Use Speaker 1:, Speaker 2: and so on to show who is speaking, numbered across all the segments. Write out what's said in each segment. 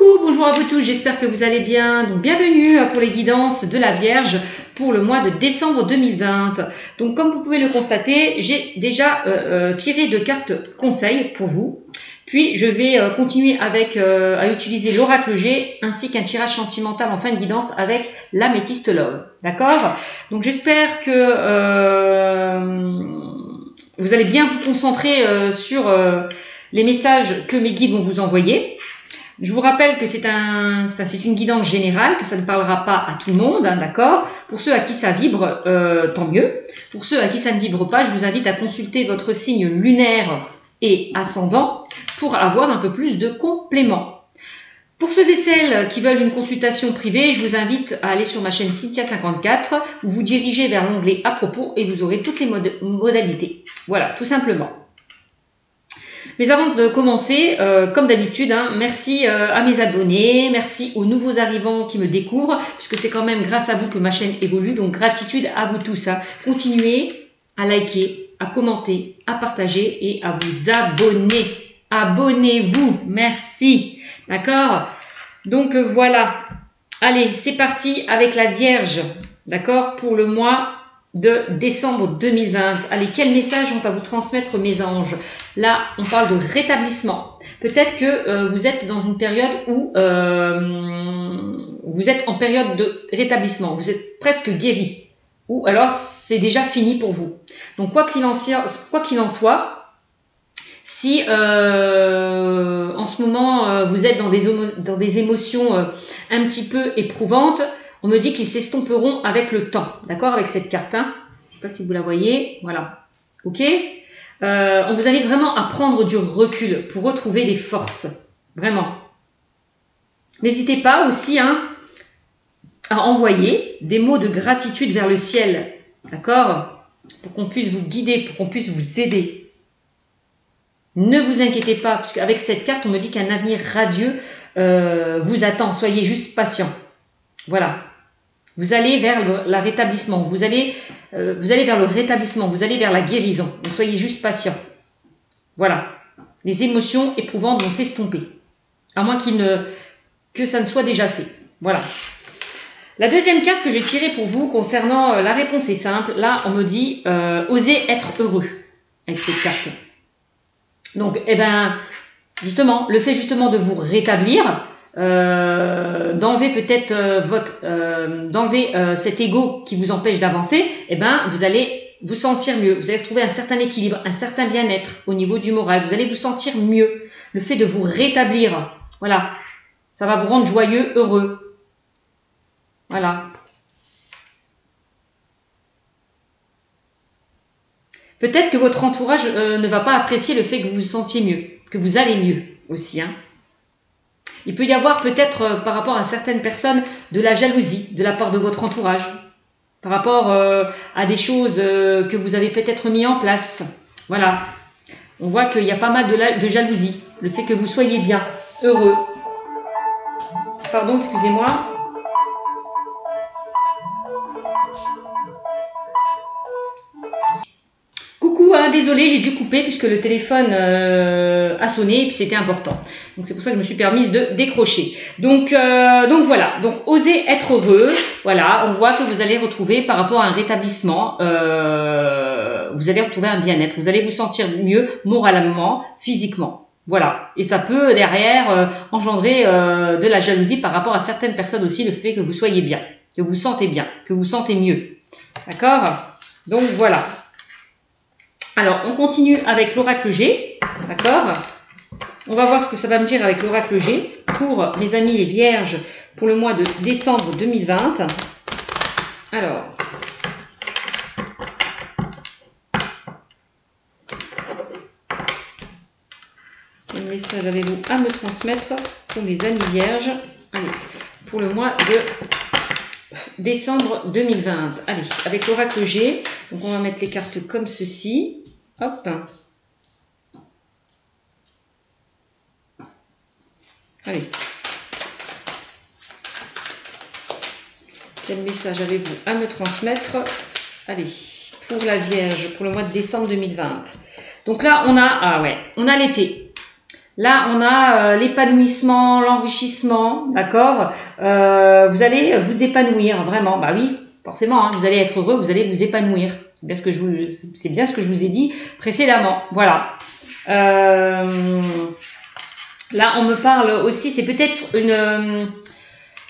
Speaker 1: Coucou, bonjour à vous tous, j'espère que vous allez bien. Donc bienvenue pour les guidances de la Vierge pour le mois de décembre 2020. Donc comme vous pouvez le constater, j'ai déjà tiré deux cartes conseils pour vous. Puis je vais continuer avec à utiliser l'oracle G ainsi qu'un tirage sentimental en fin de guidance avec l'améthyste Love. D'accord? Donc j'espère que vous allez bien vous concentrer sur les messages que mes guides vont vous envoyer. Je vous rappelle que c'est une guidance générale, que ça ne parlera pas à tout le monde, hein, d'accord? Pour ceux à qui ça vibre, tant mieux. Pour ceux à qui ça ne vibre pas, je vous invite à consulter votre signe lunaire et ascendant pour avoir un peu plus de compléments. Pour ceux et celles qui veulent une consultation privée, je vous invite à aller sur ma chaîne Cynthia54, vous vous dirigez vers l'onglet à propos et vous aurez toutes les modalités. Voilà, tout simplement. Mais avant de commencer, comme d'habitude, hein, merci à mes abonnés, merci aux nouveaux arrivants qui me découvrent, puisque c'est quand même grâce à vous que ma chaîne évolue, donc gratitude à vous tous. Hein. Continuez à liker, à commenter, à partager et à vous abonner. Abonnez-vous, merci. D'accord? Donc voilà, allez, c'est parti avec la Vierge, d'accord, pour le mois de décembre 2020. Allez, quel message ont à vous transmettre mes anges? Là, on parle de rétablissement. Peut-être que vous êtes dans une période où vous êtes en période de rétablissement. Vous êtes presque guéri. Ou alors, c'est déjà fini pour vous. Donc, quoi qu'il en soit, si en ce moment, vous êtes dans des émotions un petit peu éprouvantes, on me dit qu'ils s'estomperont avec le temps, d'accord, avec cette carte. Hein. Je ne sais pas si vous la voyez, voilà. Ok. On vous invite vraiment à prendre du recul pour retrouver des forces, vraiment. N'hésitez pas aussi à envoyer des mots de gratitude vers le ciel, d'accord, pour qu'on puisse vous guider, pour qu'on puisse vous aider. Ne vous inquiétez pas, parce qu'avec cette carte, on me dit qu'un avenir radieux vous attend. Soyez juste patient. Voilà. Vous allez vers le rétablissement, vous allez vers le rétablissement, vous allez vers la guérison. Donc soyez juste patient. Voilà. Les émotions éprouvantes vont s'estomper. À moins que ça ne soit déjà fait. Voilà. La deuxième carte que j'ai tirée pour vous concernant la réponse est simple. Là, on me dit osez être heureux avec cette carte. Donc, justement, le fait justement de vous rétablir, d'enlever peut-être d'enlever cet ego qui vous empêche d'avancer, vous allez vous sentir mieux, vous allez retrouver un certain équilibre, un certain bien-être au niveau du moral, vous allez vous sentir mieux. Le fait de vous rétablir, voilà, ça va vous rendre joyeux, heureux. Voilà. Peut-être que votre entourage ne va pas apprécier le fait que vous vous sentiez mieux, que vous allez mieux aussi, hein. Il peut y avoir peut-être par rapport à certaines personnes de la jalousie de la part de votre entourage, par rapport à des choses que vous avez peut-être mis en place. Voilà, on voit qu'il y a pas mal de jalousie, le fait que vous soyez bien, heureux. Pardon, excusez-moi. Coucou, hein, désolé, j'ai dû couper puisque le téléphone a sonné et puis c'était important. Donc c'est pour ça que je me suis permise de décrocher. Donc voilà, donc osez être heureux. Voilà, on voit que vous allez retrouver par rapport à un rétablissement, vous allez retrouver un bien-être. Vous allez vous sentir mieux moralement, physiquement. Voilà, et ça peut derrière engendrer de la jalousie par rapport à certaines personnes aussi, le fait que vous soyez bien, que vous sentez bien, que vous sentez mieux. D'accord? Donc voilà. Alors, on continue avec l'oracle G, d'accord? On va voir ce que ça va me dire avec l'oracle G pour mes amis les vierges pour le mois de décembre 2020. Alors, quel message avez-vous à me transmettre pour mes amis vierges? Allez, pour le mois de décembre 2020. Allez, avec l'oracle G, donc on va mettre les cartes comme ceci. Hop. Allez. Quel message avez-vous à me transmettre? Allez, pour la Vierge, pour le mois de décembre 2020. Donc là, on a l'été. Là, on a l'épanouissement, l'enrichissement, d'accord. Vous allez vous épanouir, vraiment. Bah oui, forcément, hein, vous allez être heureux, vous allez vous épanouir. C'est bien ce que je vous ai dit précédemment. Voilà. Là, on me parle aussi, c'est peut-être une...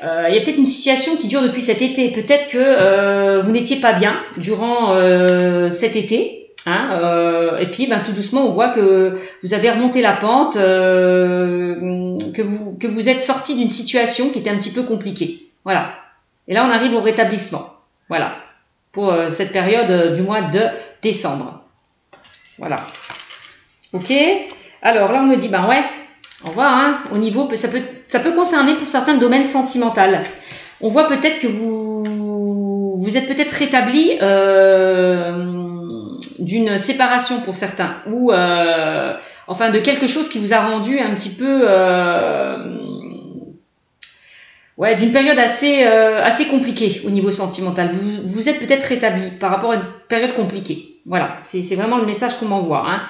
Speaker 1: il y a peut-être une situation qui dure depuis cet été. Peut-être que vous n'étiez pas bien durant cet été. Hein, et puis, tout doucement, on voit que vous avez remonté la pente, que vous êtes sorti d'une situation qui était un petit peu compliquée. Voilà. Et là, on arrive au rétablissement. Voilà. Pour cette période du mois de décembre. Voilà. Ok. Alors là, on me dit, ouais. On voit, hein, au niveau, ça peut concerner pour certains domaines sentimentaux. On voit peut-être que vous êtes peut-être rétabli d'une séparation pour certains, ou enfin de quelque chose qui vous a rendu un petit peu d'une période assez compliquée au niveau sentimental. Vous êtes peut-être rétabli par rapport à une période compliquée. Voilà, c'est vraiment le message qu'on m'envoie, hein.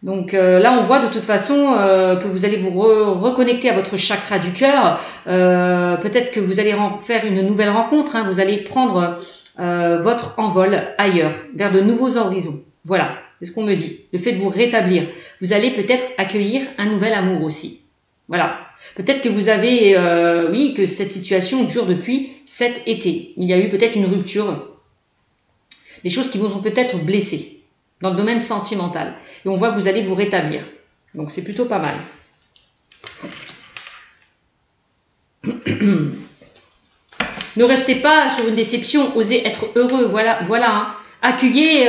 Speaker 1: Donc là, on voit de toute façon que vous allez vous reconnecter à votre chakra du cœur. Peut-être que vous allez faire une nouvelle rencontre, hein. Vous allez prendre votre envol ailleurs, vers de nouveaux horizons. Voilà, c'est ce qu'on me dit. Le fait de vous rétablir. Vous allez peut-être accueillir un nouvel amour aussi. Voilà. Peut-être que vous avez, que cette situation dure depuis cet été. Il y a eu peut-être une rupture. Des choses qui vous ont peut-être blessé dans le domaine sentimental. Et on voit que vous allez vous rétablir. Donc c'est plutôt pas mal. Ne restez pas sur une déception, osez être heureux. Voilà, hein. Accueillez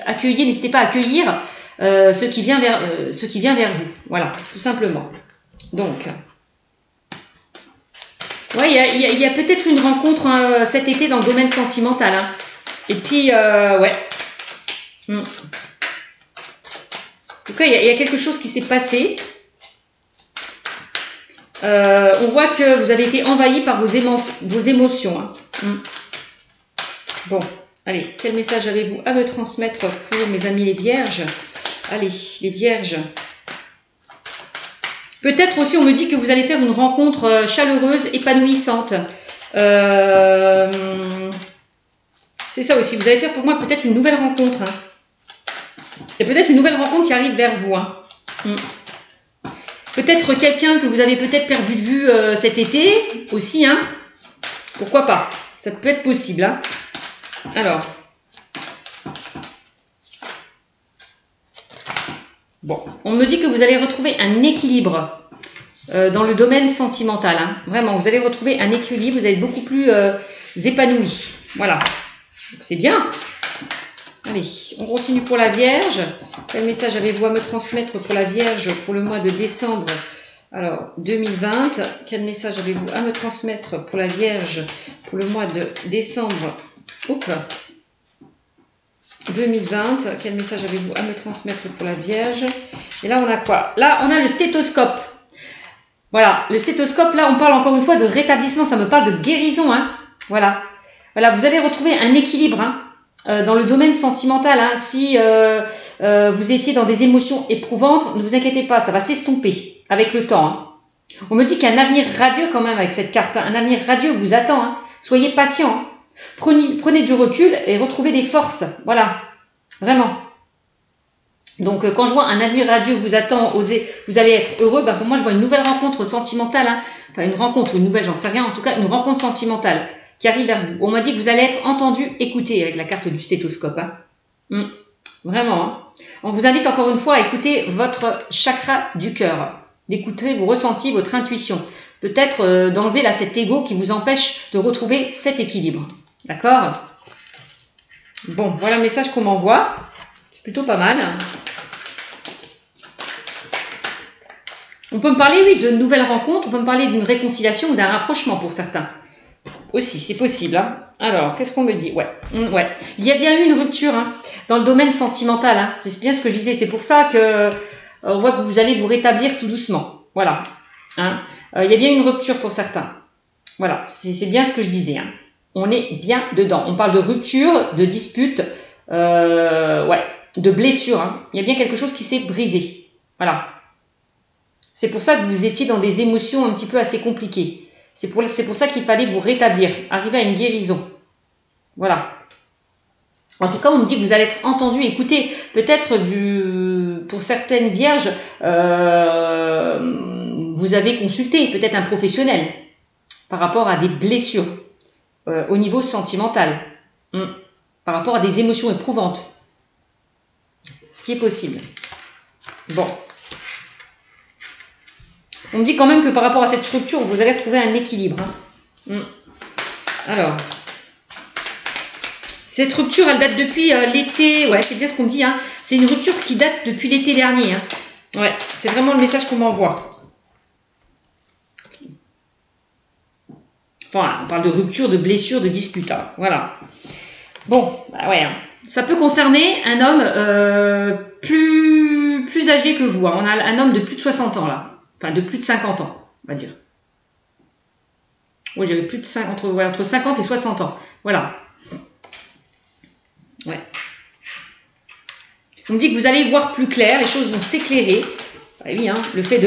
Speaker 1: accueillez, n'hésitez pas à accueillir ce qui vient vers vous. Voilà, tout simplement. Donc, ouais, il y a peut-être une rencontre cet été dans le domaine sentimental, hein. Et puis, ouais. En tout cas, il y a quelque chose qui s'est passé. On voit que vous avez été envahi par vos émotions, hein. Bon, allez, quel message avez-vous à me transmettre pour mes amis les vierges? Allez, les vierges. Peut-être aussi, on me dit que vous allez faire une rencontre chaleureuse, épanouissante. C'est ça aussi, vous allez faire pour moi peut-être une nouvelle rencontre, hein. Il y a peut-être une nouvelle rencontre qui arrive vers vous, hein. Peut-être quelqu'un que vous avez peut-être perdu de vue cet été aussi, hein. Pourquoi pas? Ça peut être possible, hein. Alors. Bon, on me dit que vous allez retrouver un équilibre dans le domaine sentimental, hein. Vraiment, vous allez retrouver un équilibre, vous allez être beaucoup plus épanoui. Voilà. C'est bien. Allez, on continue pour la Vierge. Quel message avez-vous à me transmettre pour la Vierge pour le mois de décembre, alors 2020? Quel message avez-vous à me transmettre pour la Vierge pour le mois de décembre 2020? Quel message avez-vous à me transmettre pour la Vierge? Et là, on a quoi? Là, on a le stéthoscope. Voilà, le stéthoscope, là, on parle encore une fois de rétablissement. Ça me parle de guérison, hein. Voilà. Voilà, vous allez retrouver un équilibre, hein. Dans le domaine sentimental, hein, si vous étiez dans des émotions éprouvantes, ne vous inquiétez pas, ça va s'estomper avec le temps, hein. On me dit qu'il y a un avenir radieux quand même avec cette carte, hein. Un avenir radieux vous attend, hein. Soyez patient, hein. Prenez du recul et retrouvez des forces, voilà, vraiment. Donc quand je vois un avenir radieux vous attend, vous allez être heureux, pour moi je vois une nouvelle rencontre sentimentale, hein. Enfin une rencontre, une nouvelle, j'en sais rien, en tout cas une rencontre sentimentale qui arrive vers vous. On m'a dit que vous allez être entendu, écouté avec la carte du stéthoscope, hein. Vraiment, hein. On vous invite encore une fois à écouter votre chakra du cœur, d'écouter vos ressentis, votre intuition. Peut-être d'enlever là cet ego qui vous empêche de retrouver cet équilibre. D'accord? Bon, voilà le message qu'on m'envoie. C'est plutôt pas mal. On peut me parler, oui, de nouvelles rencontres, on peut me parler d'une réconciliation ou d'un rapprochement pour certains. Aussi, c'est possible, hein. Alors, qu'est-ce qu'on me dit? Ouais. Il y a bien eu une rupture, hein, dans le domaine sentimental, hein. C'est bien ce que je disais. C'est pour ça que on voit que vous allez vous rétablir tout doucement. Voilà. Hein. Il y a bien une rupture pour certains. Voilà. C'est bien ce que je disais, hein. On est bien dedans. On parle de rupture, de dispute, de blessure, hein. Il y a bien quelque chose qui s'est brisé. Voilà. C'est pour ça que vous étiez dans des émotions un petit peu assez compliquées. C'est pour ça qu'il fallait vous rétablir, arriver à une guérison. Voilà. En tout cas, on me dit que vous allez être entendu, écouté. Peut-être pour certaines vierges, vous avez consulté peut-être un professionnel par rapport à des blessures au niveau sentimental, par rapport à des émotions éprouvantes. Ce qui est possible. Bon. On me dit quand même que par rapport à cette structure, vous allez retrouver un équilibre. Alors, cette rupture, elle date depuis l'été. Ouais, c'est bien ce qu'on me dit. Hein. C'est une rupture qui date depuis l'été dernier. Hein. Ouais, c'est vraiment le message qu'on m'envoie. Enfin, on parle de rupture, de blessure, de dispute. Hein. Voilà. Bon, bah ouais. Hein. Ça peut concerner un homme plus âgé que vous. Hein. On a un homme de plus de 60 ans là. Enfin, de plus de 50 ans, on va dire. Oui, j'avais plus de 50, entre 50 et 60 ans. Voilà. Ouais. On me dit que vous allez y voir plus clair, les choses vont s'éclairer. Bah oui, hein, le fait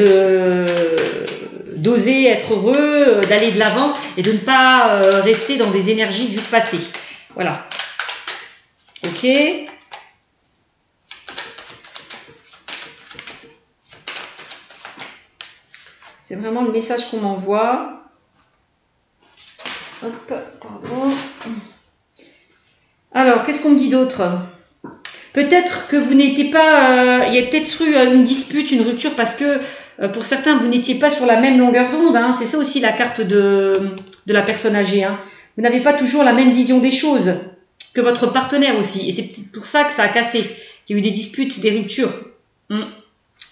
Speaker 1: d'oser être heureux, d'aller de l'avant et de ne pas rester dans des énergies du passé. Voilà. Ok. C'est vraiment le message qu'on m'envoie. Hop, pardon. Alors, qu'est-ce qu'on me dit d'autre? Peut-être que vous n'étiez pas... il y a peut-être eu une dispute, une rupture, parce que pour certains, vous n'étiez pas sur la même longueur d'onde. Hein. C'est ça aussi la carte de la personne âgée. Hein. Vous n'avez pas toujours la même vision des choses que votre partenaire aussi. Et c'est peut-être pour ça que ça a cassé. Qu'il y a eu des disputes, des ruptures.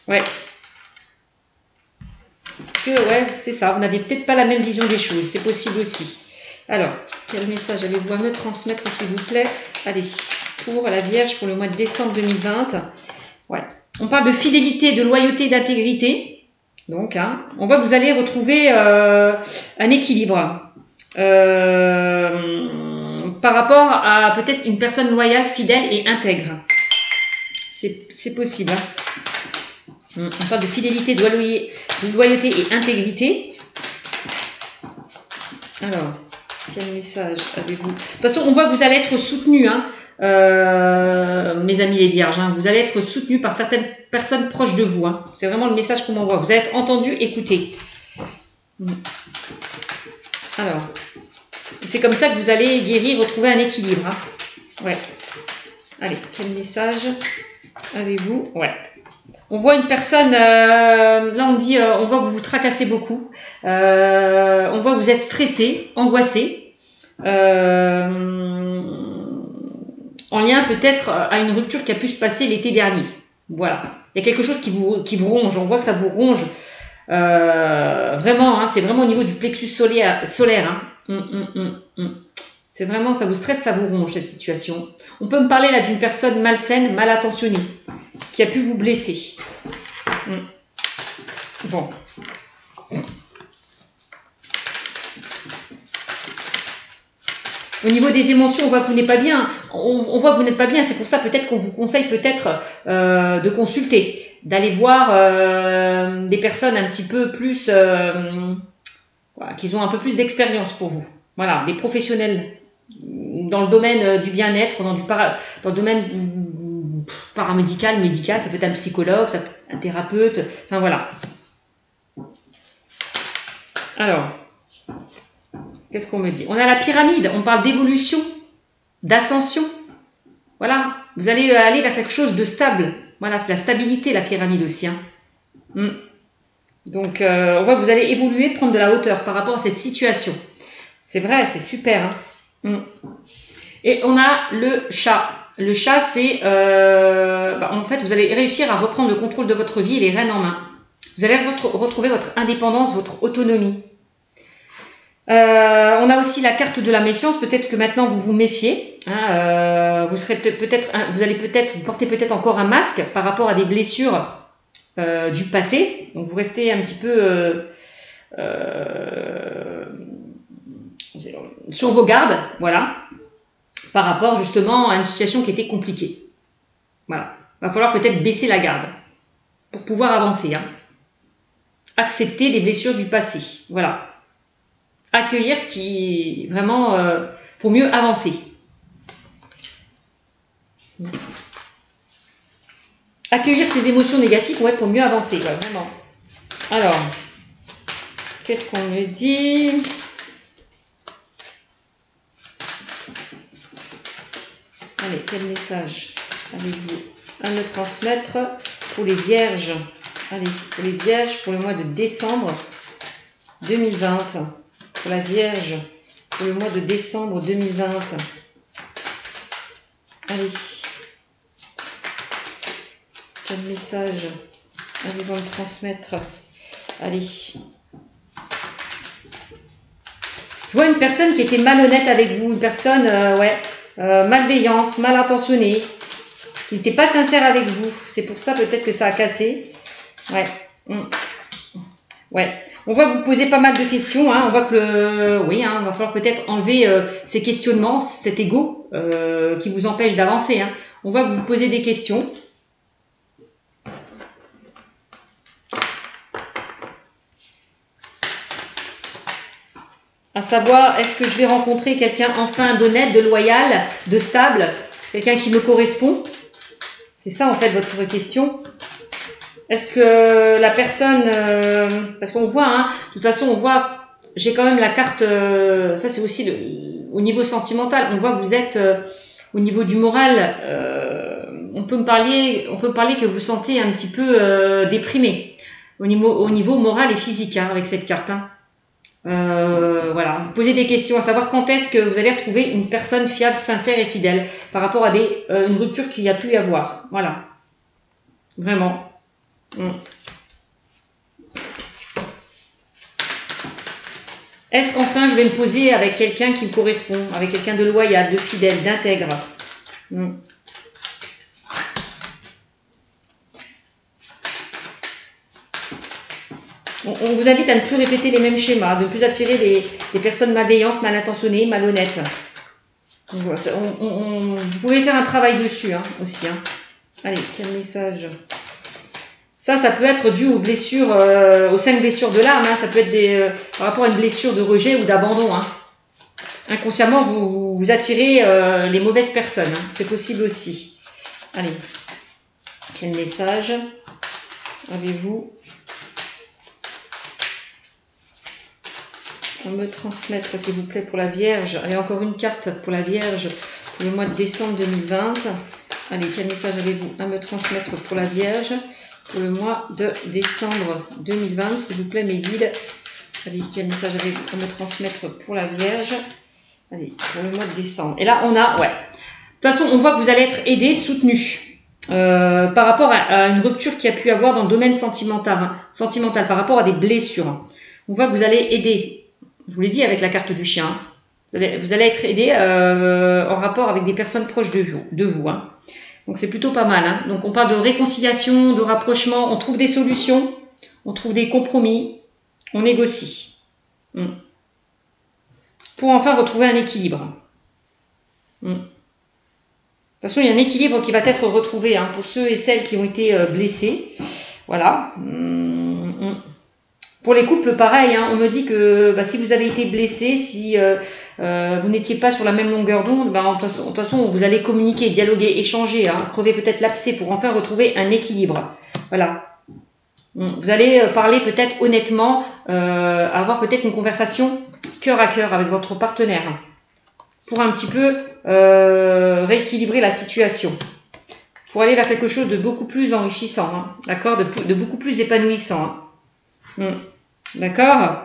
Speaker 1: Ouais. Ouais, c'est ça. Vous n'avez peut-être pas la même vision des choses. C'est possible aussi. Alors, quel message avez-vous à me transmettre, s'il vous plaît? Allez, pour la Vierge, pour le mois de décembre 2020. Ouais. On parle de fidélité, de loyauté, d'intégrité. Donc, hein, on voit que vous allez retrouver un équilibre par rapport à peut-être une personne loyale, fidèle et intègre. C'est possible. Hein. On parle de fidélité, de loyauté et intégrité. Alors, quel message avez-vous? De toute façon, on voit que vous allez être soutenu, hein, mes amis les vierges. Hein, vous allez être soutenu par certaines personnes proches de vous. Hein. C'est vraiment le message qu'on m'envoie. Vous allez être entendu, écouté. Alors, c'est comme ça que vous allez guérir, retrouver un équilibre. Hein. Ouais. Allez, quel message avez-vous? Ouais. On voit une personne, là on dit, on voit que vous vous tracassez beaucoup, on voit que vous êtes stressé, angoissé, en lien peut-être à une rupture qui a pu se passer l'été dernier. Voilà, il y a quelque chose qui vous ronge, on voit que ça vous ronge, vraiment, hein, c'est vraiment au niveau du plexus solaire. Hein. C'est vraiment, ça vous stresse, ça vous ronge cette situation. On peut me parler là d'une personne malsaine, mal attentionnée, qui a pu vous blesser. Bon. Au niveau des émotions, on voit que vous n'êtes pas bien. On voit que vous n'êtes pas bien. C'est pour ça peut-être qu'on vous conseille peut-être de consulter, d'aller voir des personnes un petit peu plus, voilà, qui ont un peu plus d'expérience pour vous. Voilà, des professionnels dans le domaine du bien-être, dans le domaine paramédical, médical, ça peut être un psychologue, ça peut être un thérapeute, enfin voilà. Alors, qu'est-ce qu'on me dit? On a la pyramide, on parle d'évolution, d'ascension. Voilà, vous allez aller vers quelque chose de stable. Voilà, c'est la stabilité, la pyramide aussi. Hein. Donc, on voit que vous allez évoluer, prendre de la hauteur par rapport à cette situation. C'est vrai, c'est super. Hein. Et on a le chat. Le chat, c'est... en fait, vous allez réussir à reprendre le contrôle de votre vie et les rênes en main. Vous allez retrouver votre indépendance, votre autonomie. On a aussi la carte de la méfiance. Peut-être que maintenant, vous vous méfiez. Hein, vous allez peut-être porter peut-être encore un masque par rapport à des blessures du passé. Donc, vous restez un petit peu sur vos gardes. Voilà. Par rapport justement à une situation qui était compliquée. Voilà. Il va falloir peut-être baisser la garde pour pouvoir avancer. Hein. accepter des blessures du passé. Voilà. Accueillir ce qui est vraiment pour mieux avancer. Accueillir ces émotions négatives, ouais, pour mieux avancer, ouais, vraiment. Alors, qu'est-ce qu'on me dit? Allez, quel message avez-vous à me transmettre pour les vierges? Allez, pour les vierges, pour le mois de décembre 2020. Pour la vierge, pour le mois de décembre 2020. Allez. Quel message allez-vous me transmettre? Allez. Je vois une personne qui était malhonnête avec vous, une personne malveillante, mal intentionnée, qui n'était pas sincère avec vous. C'est pour ça peut-être que ça a cassé. Ouais. Ouais. On voit que vous posez pas mal de questions. Hein. On voit que il va falloir peut-être enlever ces questionnements, cet ego qui vous empêche d'avancer. Hein. On voit que vous posez des questions. À savoir, est-ce que je vais rencontrer quelqu'un enfin d'honnête, de loyal, de stable, quelqu'un qui me correspond? C'est ça en fait votre question. Est-ce que la personne, parce qu'on voit, hein, de toute façon on voit, j'ai quand même la carte, ça c'est aussi au niveau sentimental, on voit que vous êtes au niveau du moral, on peut parler que vous sentez un petit peu déprimé au niveau moral et physique hein, avec cette carte. Hein. Voilà, vous posez des questions à savoir quand est-ce que vous allez retrouver une personne fiable, sincère et fidèle par rapport à une rupture qu'il y a pu y avoir. Voilà, vraiment. Est-ce qu'enfin je vais me poser avec quelqu'un qui me correspond, avec quelqu'un de loyal, de fidèle, d'intègre? On vous invite à ne plus répéter les mêmes schémas, de ne plus attirer des personnes malveillantes, mal intentionnées, malhonnêtes. Vous pouvez faire un travail dessus hein, aussi. Hein. Allez, quel message? Ça peut être dû aux blessures, aux 5 blessures de l'âme. Hein. Ça peut être par rapport à une blessure de rejet ou d'abandon. Hein. Inconsciemment, vous attirez les mauvaises personnes. Hein. C'est possible aussi. Allez, quel message avez-vous à me transmettre, s'il vous plaît, pour la Vierge? Allez, encore une carte pour la Vierge pour le mois de décembre 2020. Allez, quel message avez-vous à me transmettre pour la Vierge pour le mois de décembre 2020, s'il vous plaît, mes guides? Allez, quel message avez-vous à me transmettre pour la Vierge? Allez, pour le mois de décembre. Et là, on a, ouais. De toute façon, on voit que vous allez être aidé, soutenu par rapport à une rupture qu'il y a pu avoir dans le domaine sentimental, par rapport à des blessures. On voit que vous allez aider. Je vous l'ai dit avec la carte du chien. Vous allez être aidé en rapport avec des personnes proches de vous. Hein. Donc c'est plutôt pas mal. Hein. Donc on parle de réconciliation, de rapprochement. On trouve des solutions, on trouve des compromis, on négocie. Pour enfin retrouver un équilibre. De toute façon, il y a un équilibre qui va être retrouvé hein, pour ceux et celles qui ont été blessés. Voilà. Pour les couples, pareil, hein, on me dit que si vous avez été blessé, si vous n'étiez pas sur la même longueur d'onde, de toute façon, vous allez communiquer, dialoguer, échanger, hein, crever peut-être l'abcès pour enfin retrouver un équilibre. Voilà. Vous allez parler peut-être honnêtement, avoir peut-être une conversation cœur à cœur avec votre partenaire pour un petit peu rééquilibrer la situation, pour aller vers quelque chose de beaucoup plus enrichissant, hein, d'accord, de beaucoup plus épanouissant. Hein. D'accord?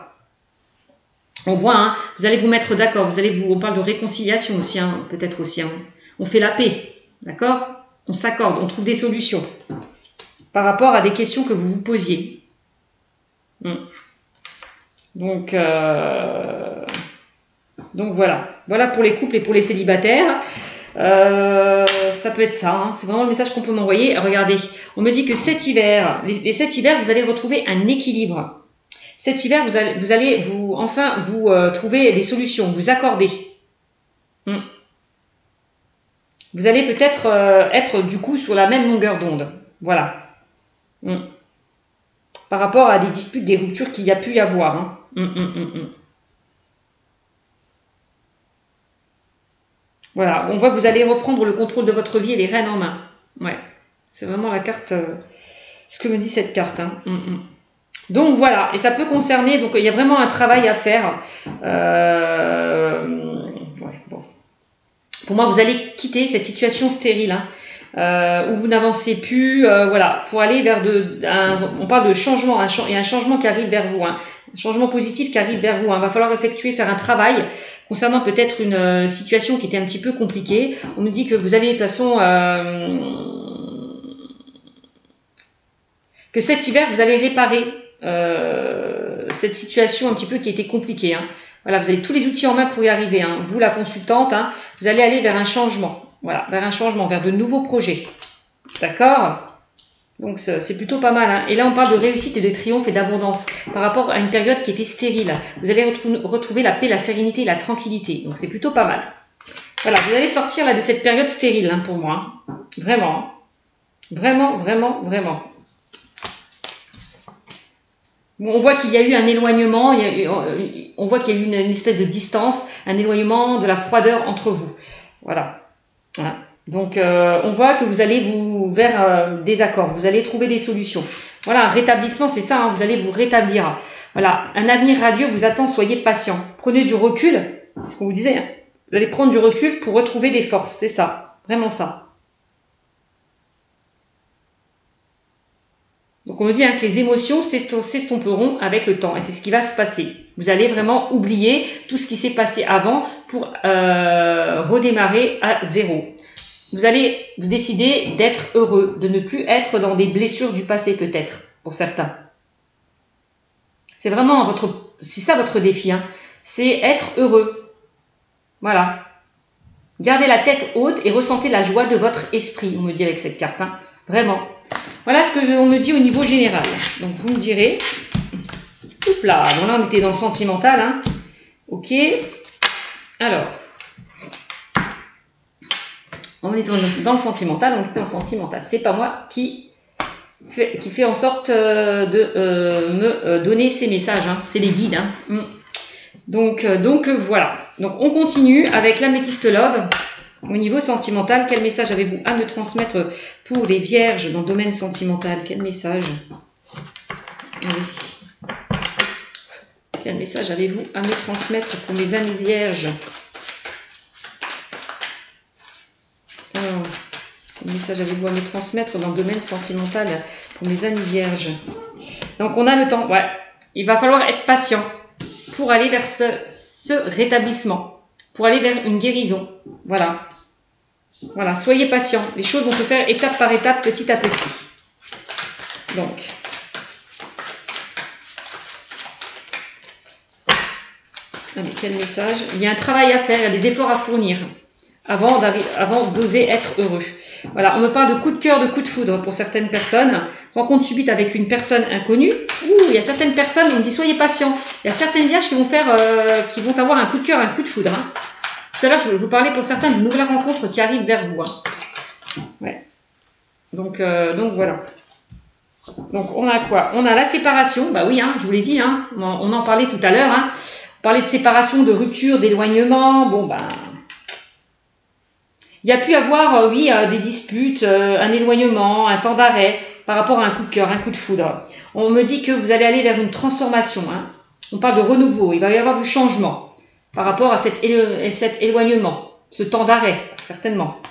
Speaker 1: On voit, hein, vous allez vous mettre d'accord, on parle de réconciliation aussi, hein, peut-être aussi. Hein. On fait la paix, d'accord? On s'accorde, on trouve des solutions par rapport à des questions que vous vous posiez. Donc voilà. Voilà pour les couples et pour les célibataires. Ça peut être ça, hein. C'est vraiment le message qu'on peut m'envoyer. Regardez, on me dit que cet hiver, les 7 hivers, vous allez retrouver un équilibre. Cet hiver, vous allez enfin trouver des solutions, vous accorder. Vous allez peut-être être du coup sur la même longueur d'onde. Voilà. par rapport à des disputes, des ruptures qu'il y a pu y avoir. Hein. Voilà, on voit que vous allez reprendre le contrôle de votre vie et les rênes en main. Ouais, c'est vraiment la carte, ce que me dit cette carte. Hein. Donc voilà, et ça peut concerner, donc il y a vraiment un travail à faire. Ouais, bon. Pour moi, vous allez quitter cette situation stérile, hein, où vous n'avancez plus, voilà, pour aller vers on parle de changement, il y a un changement qui arrive vers vous, hein, un changement positif qui arrive vers vous. Il va falloir faire un travail concernant peut-être une situation qui était un petit peu compliquée. On nous dit que vous allez de toute façon, que cet hiver, vous allez réparer cette situation un petit peu qui était compliquée. Hein. Voilà, vous avez tous les outils en main pour y arriver. Hein. Vous, la consultante, hein, vous allez aller vers un changement. Voilà, vers un changement, vers de nouveaux projets. D'accord? Donc, c'est plutôt pas mal. Hein. Et là, on parle de réussite et de triomphe et d'abondance par rapport à une période qui était stérile. Vous allez retrouver la paix, la sérénité et la tranquillité. Donc, c'est plutôt pas mal. Voilà, vous allez sortir là de cette période stérile, hein, pour moi. Hein. Vraiment. Hein. Vraiment, vraiment, vraiment. Bon, on voit qu'il y a eu un éloignement, on voit qu'il y a eu une espèce de distance, un éloignement, de la froideur entre vous. Voilà. Hein. Donc, on voit que vous allez vers des accords, vous allez trouver des solutions. Voilà, un rétablissement, c'est ça, hein, vous allez vous rétablir. Voilà, un avenir radieux vous attend, soyez patient. Prenez du recul, c'est ce qu'on vous disait. Hein. Vous allez prendre du recul pour retrouver des forces, c'est ça, vraiment ça. Donc on me dit hein, que les émotions s'estomperont avec le temps et c'est ce qui va se passer. Vous allez vraiment oublier tout ce qui s'est passé avant pour redémarrer à zéro. Vous allez décider d'être heureux, de ne plus être dans des blessures du passé peut-être, pour certains. C'est vraiment c'est ça votre défi, hein. C'est être heureux. Voilà. Gardez la tête haute et ressentez la joie de votre esprit, on me dit avec cette carte, hein. Vraiment. Voilà ce que on me dit au niveau général. Donc vous me direz. Oups là, bon là on était dans le sentimental. Hein. Ok. Alors. On est dans le sentimental, on était dans le sentimental. C'est pas moi qui fait en sorte de me donner ces messages. Hein. C'est les guides. Hein. Donc voilà. Donc on continue avec l'améthyste love. Au niveau sentimental, quel message avez-vous à me transmettre pour les vierges dans le domaine sentimental? Quel message? Oui. Quel message avez-vous à me transmettre pour mes amis vierges? Alors, quel message avez-vous à me transmettre dans le domaine sentimental pour mes amis vierges? Donc on a le temps, ouais. Il va falloir être patient pour aller vers ce rétablissement, pour aller vers une guérison. Voilà. Voilà, soyez patient. Les choses vont se faire étape par étape, petit à petit. Donc. Allez, quel message? Il y a un travail à faire, il y a des efforts à fournir avant d'oser être heureux. Voilà, on me parle de coup de cœur, de coup de foudre pour certaines personnes. Rencontre subite avec une personne inconnue. Il y a certaines personnes, on me dit soyez patient. Il y a certaines vierges qui vont avoir un coup de cœur, un coup de foudre. Hein. Tout à l'heure, je vous parlais pour certains d'une nouvelle rencontre qui arrive vers vous. Hein. Ouais. Donc voilà. Donc on a quoi? On a la séparation. Bah oui, hein, je vous l'ai dit. Hein, on en parlait tout à l'heure. Hein. On parlait de séparation, de rupture, d'éloignement. Bon bah, il y a pu avoir, des disputes, un éloignement, un temps d'arrêt par rapport à un coup de cœur, un coup de foudre. On me dit que vous allez aller vers une transformation. Hein. On parle de renouveau. Il va y avoir du changement. Par rapport à cet éloignement, ce temps d'arrêt, certainement.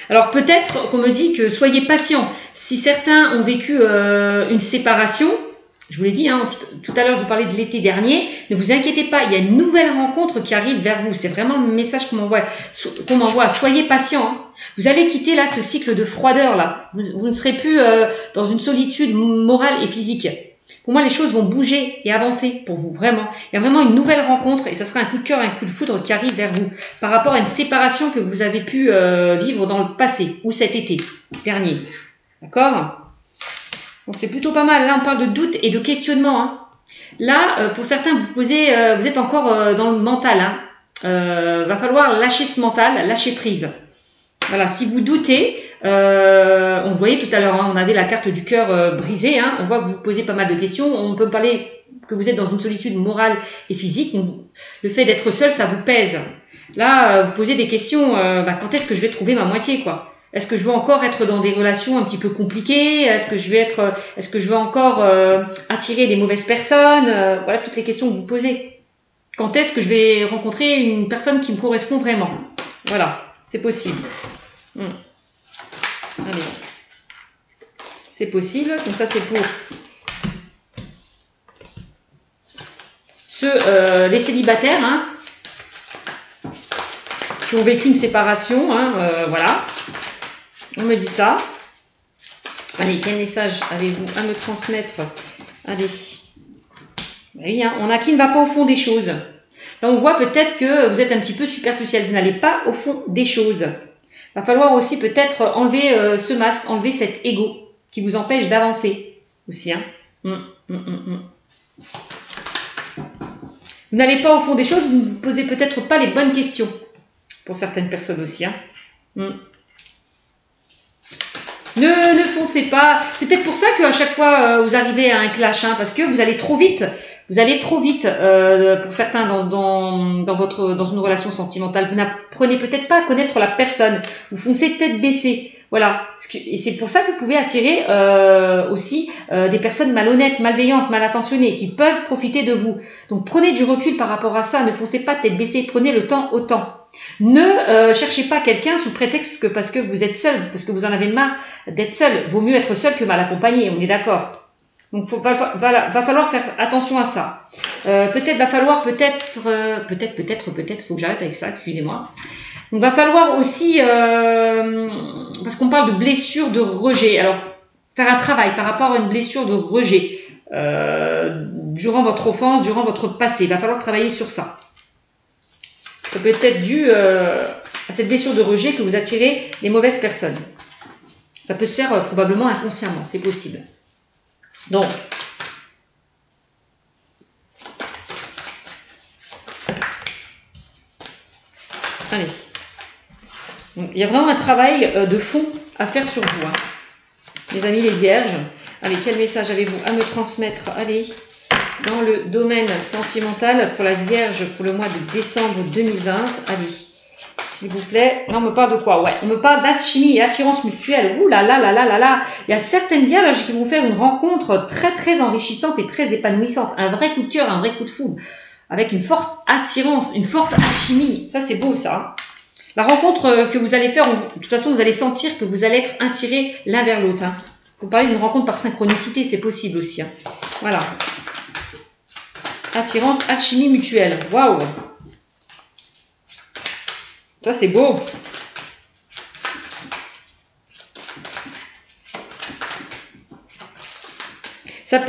Speaker 1: Alors peut-être qu'on me dit que soyez patient. Si certains ont vécu une séparation, je vous l'ai dit, hein, tout à l'heure je vous parlais de l'été dernier, ne vous inquiétez pas, il y a une nouvelle rencontre qui arrive vers vous. C'est vraiment le message qu'on m'envoie. Soyez patient. Hein. Vous allez quitter là ce cycle de froideur là. Vous ne serez plus dans une solitude morale et physique. Pour moi, les choses vont bouger et avancer pour vous, vraiment. Il y a vraiment une nouvelle rencontre et ça sera un coup de cœur, un coup de foudre qui arrive vers vous par rapport à une séparation que vous avez pu vivre dans le passé ou cet été dernier. D'accord ? Donc c'est plutôt pas mal. Là, on parle de doute et de questionnement. Hein. Là, pour certains, vous êtes encore dans le mental. Hein. va falloir lâcher ce mental, lâcher prise. Voilà, si vous doutez, on le voyait tout à l'heure, hein, on avait la carte du cœur brisée, hein, on voit que vous vous posez pas mal de questions, on peut parler que vous êtes dans une solitude morale et physique, donc le fait d'être seul, ça vous pèse. Là, vous posez des questions, quand est-ce que je vais trouver ma moitié, quoi? Est-ce que je veux encore être dans des relations un petit peu compliquées? Est-ce que je vais encore attirer des mauvaises personnes? Voilà toutes les questions que vous posez. Quand est-ce que je vais rencontrer une personne qui me correspond vraiment? Voilà, c'est possible. Allez, c'est possible. Donc ça, c'est pour ceux, les célibataires, hein, qui ont vécu une séparation, hein, voilà. On me dit ça. Allez, quel message avez-vous à me transmettre? Allez. Oui, hein, on a qui ne va pas au fond des choses. Là, on voit peut-être que vous êtes un petit peu superficiel. Vous n'allez pas au fond des choses. Il va falloir aussi peut-être enlever ce masque, enlever cet ego qui vous empêche d'avancer aussi. Hein. Vous n'allez pas au fond des choses, vous ne vous posez peut-être pas les bonnes questions pour certaines personnes aussi. Hein. Ne foncez pas. C'est peut-être pour ça qu'à chaque fois vous arrivez à un clash, hein, parce que vous allez trop vite. Vous allez trop vite pour certains dans une relation sentimentale. Vous n'apprenez peut-être pas à connaître la personne. Vous foncez tête baissée. Voilà. Et c'est pour ça que vous pouvez attirer aussi des personnes malhonnêtes, malveillantes, mal attentionnées, qui peuvent profiter de vous. Donc prenez du recul par rapport à ça. Ne foncez pas tête baissée. Prenez le temps au temps. Ne cherchez pas quelqu'un sous prétexte que parce que vous êtes seul, parce que vous en avez marre d'être seul. Vaut mieux être seul que mal accompagné. On est d'accord. Donc, va falloir faire attention à ça. Peut-être, faut que j'arrête avec ça, excusez-moi. Donc, va falloir aussi, parce qu'on parle de blessure de rejet. Alors, faire un travail par rapport à une blessure de rejet durant votre enfance, durant votre passé. Il va falloir travailler sur ça. Ça peut être dû à cette blessure de rejet que vous attirez les mauvaises personnes. Ça peut se faire probablement inconsciemment, c'est possible. Donc, allez. Donc, il y a vraiment un travail de fond à faire sur vous, hein. Les amis, les vierges. Allez, quel message avez-vous à me transmettre? Allez, dans le domaine sentimental pour la vierge pour le mois de décembre 2020. Allez, s'il vous plaît. Là, on me parle de quoi? Ouais, on me parle d'alchimie et attirance mutuelle. Ouh là là là là là là. Il y a certaines vierges qui vont faire une rencontre très très enrichissante et très épanouissante. Un vrai coup de cœur, un vrai coup de foudre. Avec une forte attirance, une forte alchimie. Ça, c'est beau, ça. La rencontre que vous allez faire, de toute façon, vous allez sentir que vous allez être attirés l'un vers l'autre. Hein. Vous parlez d'une rencontre par synchronicité, c'est possible aussi. Hein. Voilà. Attirance, alchimie mutuelle. Waouh! Ça, c'est beau. Ça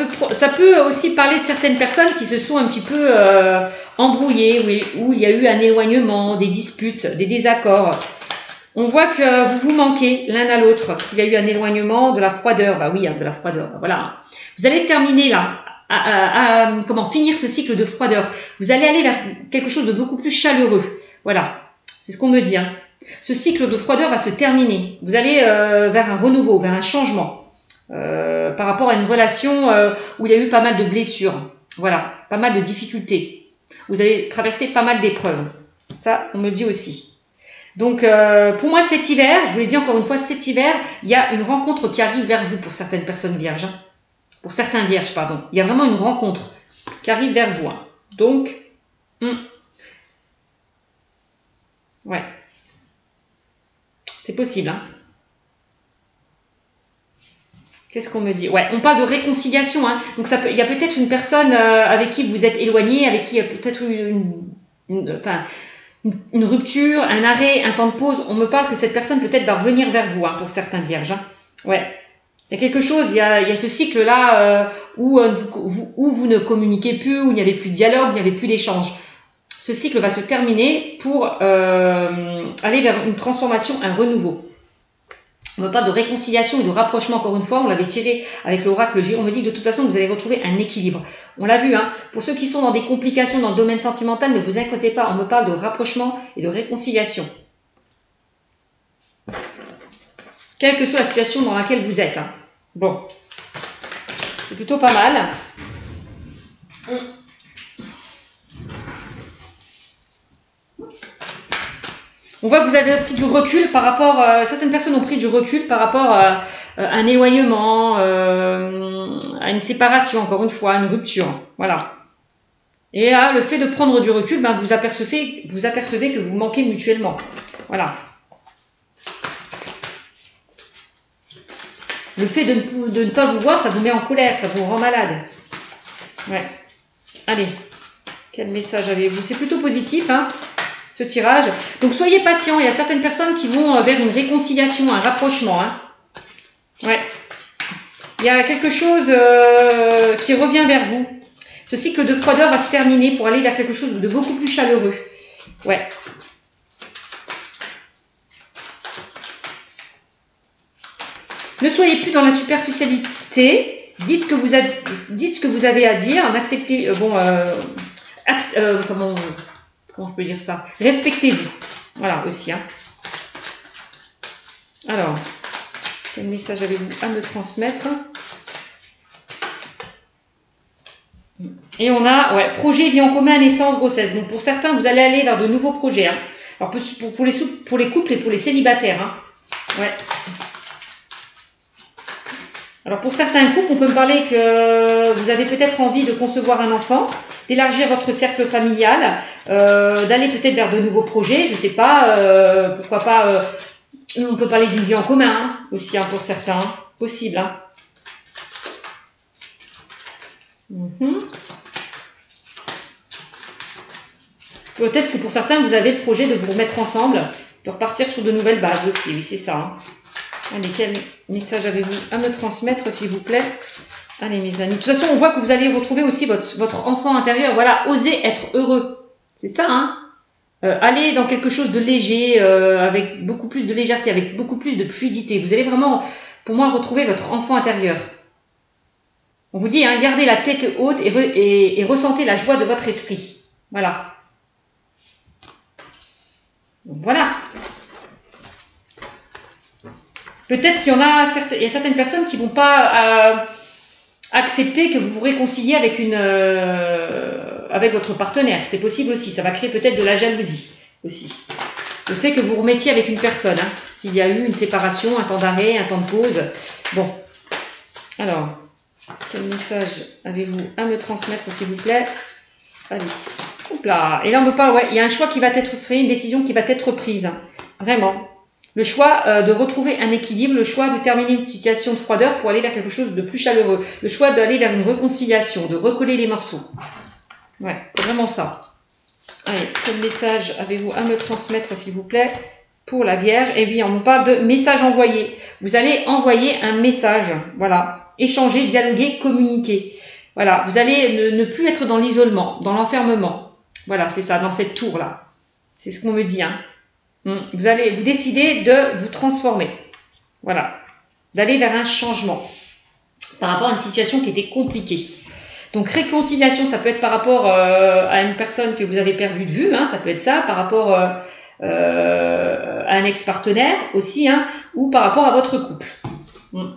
Speaker 1: peut aussi parler de certaines personnes qui se sont un petit peu embrouillées, où il y a eu un éloignement, des disputes, des désaccords. On voit que vous vous manquez l'un à l'autre. S'il y a eu un éloignement, de la froideur, bah oui, hein, de la froideur, bah voilà. Vous allez terminer là, finir ce cycle de froideur. Vous allez aller vers quelque chose de beaucoup plus chaleureux. Voilà, c'est ce qu'on me dit. Hein. Ce cycle de froideur va se terminer. Vous allez vers un renouveau, vers un changement. Par rapport à une relation où il y a eu pas mal de blessures. Voilà, pas mal de difficultés. Vous avez traversé pas mal d'épreuves. Ça, on me dit aussi. Donc, pour moi, cet hiver, je vous l'ai dit encore une fois, cet hiver, il y a une rencontre qui arrive vers vous pour certaines personnes vierges. Hein. Pour certains vierges, pardon. Il y a vraiment une rencontre qui arrive vers vous. Hein. Donc, ouais. C'est possible, hein. Qu'est-ce qu'on me dit? Ouais, on parle de réconciliation. Hein. Donc, il y a peut-être une personne avec qui vous êtes éloigné, avec qui il y a peut-être une rupture, un arrêt, un temps de pause. On me parle que cette personne peut-être va revenir vers vous, hein, pour certains vierges. Hein. Ouais. Il y a quelque chose, il y a ce cycle-là où vous ne communiquez plus, où il n'y avait plus de dialogue, où il n'y avait plus d'échange. Ce cycle va se terminer pour aller vers une transformation, un renouveau. On me parle de réconciliation et de rapprochement, encore une fois, on l'avait tiré avec l'oracle J. On me dit que de toute façon, vous allez retrouver un équilibre. On l'a vu, hein. Pour ceux qui sont dans des complications dans le domaine sentimental, ne vous inquiétez pas, on me parle de rapprochement et de réconciliation. Quelle que soit la situation dans laquelle vous êtes. Hein. Bon, c'est plutôt pas mal. On voit que vous avez pris du recul par rapport, certaines personnes ont pris du recul par rapport à un éloignement, à une séparation, encore une fois, à une rupture. Voilà. Et là, le fait de prendre du recul, ben, vous apercevez que vous manquez mutuellement. Voilà. Le fait de ne pas vous voir, ça vous met en colère, ça vous rend malade. Ouais. Allez. Quel message avez-vous? C'est plutôt positif, hein, ce tirage. Donc, soyez patients. Il y a certaines personnes qui vont vers une réconciliation, un rapprochement. Hein. Ouais. Il y a quelque chose qui revient vers vous. Ce cycle de froideur va se terminer pour aller vers quelque chose de beaucoup plus chaleureux. Ouais. Ne soyez plus dans la superficialité. Dites ce que vous avez à dire. Acceptez. Comment je peux dire ça? Respectez-vous. Voilà aussi. Hein. Alors, quel message avez-vous à me transmettre? Et on a, ouais, projet, vie en commun, naissance, grossesse. Donc pour certains, vous allez aller vers de nouveaux projets. Hein. Alors pour les couples et pour les célibataires. Hein. Ouais. Alors pour certains couples, on peut me parler que vous avez peut-être envie de concevoir un enfant, d'élargir votre cercle familial, d'aller peut-être vers de nouveaux projets, je sais pas, pourquoi pas, on peut parler d'une vie en commun hein, aussi hein, pour certains, possible. Hein. Peut-être que pour certains, vous avez le projet de vous remettre ensemble, de repartir sur de nouvelles bases aussi, oui c'est ça. Hein. Allez, quel message avez-vous à me transmettre, s'il vous plaît? Allez, mes amis. De toute façon, on voit que vous allez retrouver aussi votre enfant intérieur. Voilà, osez être heureux. C'est ça, hein? Allez dans quelque chose de léger, avec beaucoup plus de légèreté, avec beaucoup plus de fluidité. Vous allez vraiment, pour moi, retrouver votre enfant intérieur. On vous dit, hein, gardez la tête haute et ressentez la joie de votre esprit. Voilà. Donc, voilà. Peut-être qu'il y a certaines personnes qui ne vont pas accepter que vous vous réconciliez avec votre partenaire. C'est possible aussi. Ça va créer peut-être de la jalousie aussi. Le fait que vous remettiez avec une personne. Hein, s'il y a eu une séparation, un temps d'arrêt, un temps de pause. Bon. Alors, quel message avez-vous à me transmettre, s'il vous plaît? Allez. Hop là. Et là, on me parle, ouais, il y a un choix qui va être fait, une décision qui va être prise. Hein, vraiment. Le choix de retrouver un équilibre, le choix de terminer une situation de froideur pour aller vers quelque chose de plus chaleureux, le choix d'aller vers une réconciliation, de recoller les morceaux. Ouais, c'est vraiment ça. Allez, quel message avez-vous à me transmettre, s'il vous plaît, pour la Vierge? Eh bien, on nous parle de message envoyé. Vous allez envoyer un message, voilà, échanger, dialoguer, communiquer. Voilà, vous allez ne plus être dans l'isolement, dans l'enfermement. Voilà, c'est ça, dans cette tour-là. C'est ce qu'on me dit, hein. Vous décidez de vous transformer. Voilà. D'aller vers un changement. Par rapport à une situation qui était compliquée. Donc, réconciliation, ça peut être par rapport à une personne que vous avez perdue de vue. Hein, ça peut être ça. Par rapport à un ex-partenaire aussi. Hein, ou par rapport à votre couple.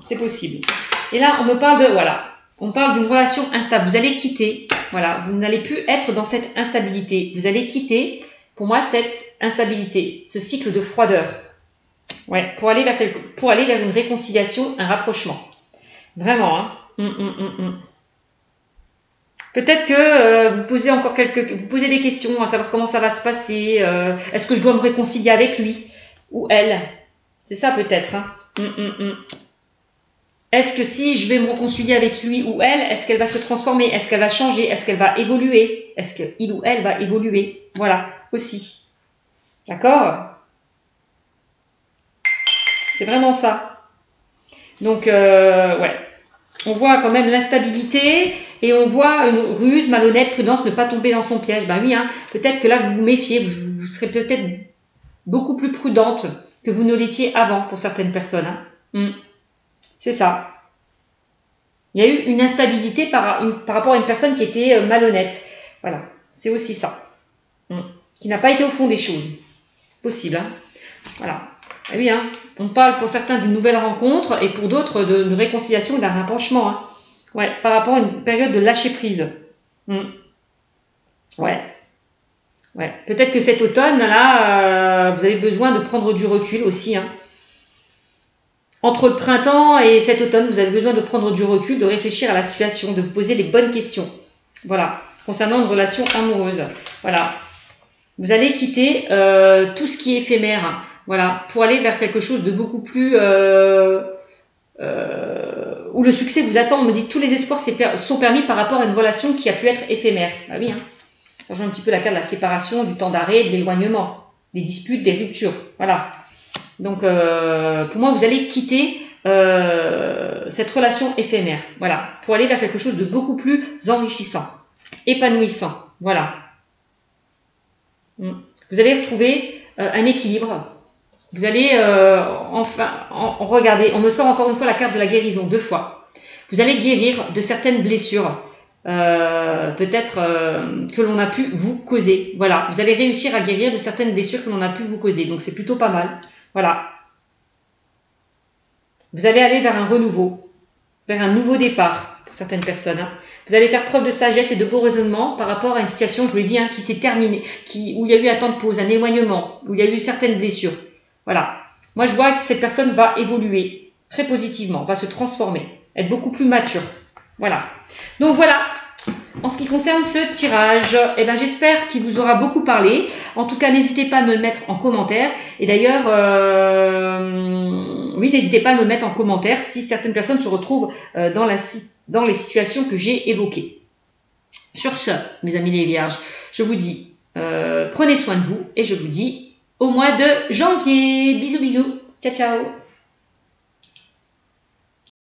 Speaker 1: C'est possible. Et là, on me parle de... Voilà. On parle d'une relation instable. Vous allez quitter. Voilà. Vous n'allez plus être dans cette instabilité. Vous allez quitter... Pour moi, cette instabilité, ce cycle de froideur, ouais, pour aller vers une réconciliation, un rapprochement. Vraiment, hein. Peut-être que vous posez des questions à savoir comment ça va se passer. Est-ce que je dois me réconcilier avec lui ou elle? C'est ça peut-être, hein. Est-ce que si je vais me réconcilier avec lui ou elle, est-ce qu'elle va se transformer? Est-ce qu'elle va changer? Est-ce qu'elle va évoluer? Est-ce qu'il ou elle va évoluer? Voilà, aussi. D'accord? C'est vraiment ça. Donc, ouais. On voit quand même l'instabilité et on voit une ruse, malhonnête, prudence, ne pas tomber dans son piège. Ben oui, hein, peut-être que là, vous vous méfiez, vous serez peut-être beaucoup plus prudente que vous ne l'étiez avant pour certaines personnes. Hein. C'est ça. Il y a eu une instabilité par rapport à une personne qui était malhonnête. Voilà, c'est aussi ça. Qui n'a pas été au fond des choses. Possible. Hein. Voilà. Et oui, hein. On parle pour certains d'une nouvelle rencontre et pour d'autres de réconciliation et d'un rapprochement. Hein. Ouais, par rapport à une période de lâcher prise. Ouais. Ouais. Peut-être que cet automne, là, vous avez besoin de prendre du recul aussi. Hein. Entre le printemps et cet automne, vous avez besoin de prendre du recul, de réfléchir à la situation, de vous poser les bonnes questions. Voilà. Concernant une relation amoureuse. Voilà. Vous allez quitter tout ce qui est éphémère. Voilà. Pour aller vers quelque chose de beaucoup plus... où le succès vous attend. On me dit que tous les espoirs sont permis par rapport à une relation qui a pu être éphémère. Bah oui, hein. Ça rejoint un petit peu la carte de la séparation, du temps d'arrêt, de l'éloignement, des disputes, des ruptures. Voilà. Donc, pour moi, vous allez quitter cette relation éphémère. Voilà. Pour aller vers quelque chose de beaucoup plus enrichissant, épanouissant. Voilà. Vous allez retrouver un équilibre. Vous allez enfin regarder. On me sort encore une fois la carte de la guérison, 2 fois. Vous allez guérir de certaines blessures. Peut-être que l'on a pu vous causer. Voilà, vous allez réussir à guérir de certaines blessures que l'on a pu vous causer. Donc c'est plutôt pas mal. Voilà. Vous allez aller vers un renouveau, vers un nouveau départ pour certaines personnes. Hein. Vous allez faire preuve de sagesse et de beau raisonnement par rapport à une situation, je vous l'ai dit, hein, qui s'est terminée, où il y a eu un temps de pause, un éloignement, où il y a eu certaines blessures. Voilà. Moi, je vois que cette personne va évoluer très positivement, va se transformer, être beaucoup plus mature. Voilà. Donc voilà, en ce qui concerne ce tirage, eh ben, j'espère qu'il vous aura beaucoup parlé. En tout cas, n'hésitez pas à me le mettre en commentaire. Et d'ailleurs, oui, n'hésitez pas à me le mettre en commentaire si certaines personnes se retrouvent dans les situations que j'ai évoquées. Sur ce, mes amis les vierges, je vous dis, prenez soin de vous et je vous dis au mois de janvier. Bisous, bisous. Ciao, ciao.